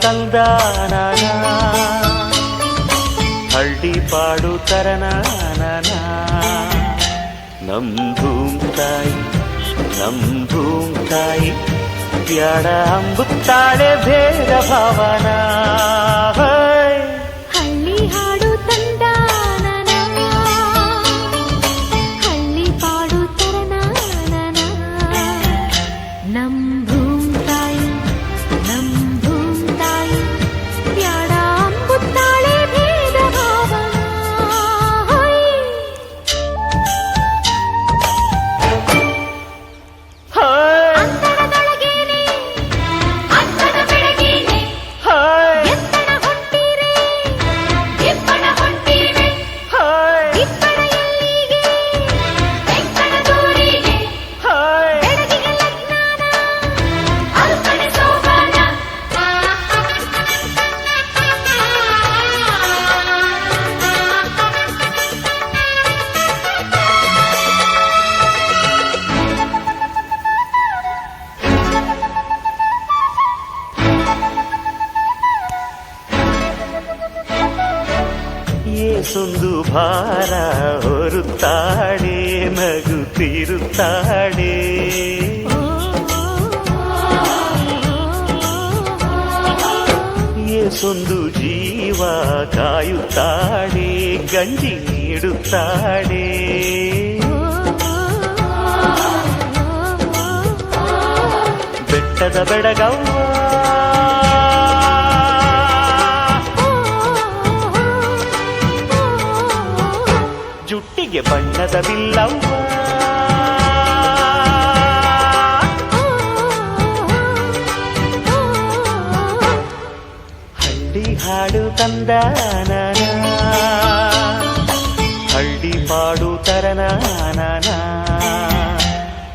ತಂದಾನನ ಹಳ್ಳಿ ಪಾಡು ತರನಾನನ ನಮ್ ಭೂಮಿ ತಾಯಿ ಬ್ಯಾಡ ಅಂಬುತ್ತಾಳೆ ಭೇದ ಭಾವನ ಹಳ್ಳಿ ಹಾಡು ತಂದಾನನ ಹಳ್ಳಿ ಪಾಡು ತರನಾನನ ನಮ್ ಭೂಮಿ ತಾಯಿ ಬ್ಯಾಡ ಅಂಬುತ್ತಾಳೆ ಭೇದ ಭಾವನ ಏಸೊಂದು ಭಾರ ಹೊರುತ್ತಾಳೆ ನಗುತ್ತಿರುತ್ತಾಳೆ ಏಸೊಂದು ಜೀವ ಕಾಯುತ್ತಾಳೆ ಗಂಜಿ ನೀಡುತ್ತಾಳೆ ಬೆಟ್ಟದ ಬೆಡಗವ್ವ ಜುಟ್ಟಿಗೆ ಬಣ್ಣದ ಬಿಲ್ಲವ್ವ ಹಳ್ಳಿ ಹಾಡು ತಂದಾನನ ಹಳ್ಳಿ ಪಾಡು ತರನಾನನ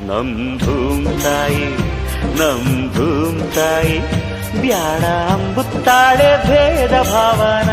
ನಮ್ ಭೂಮಿ ತಾಯಿ ಬ್ಯಾಡ ಅಂಬುತ್ತಾಳೆ ಭೇದ ಭಾವನ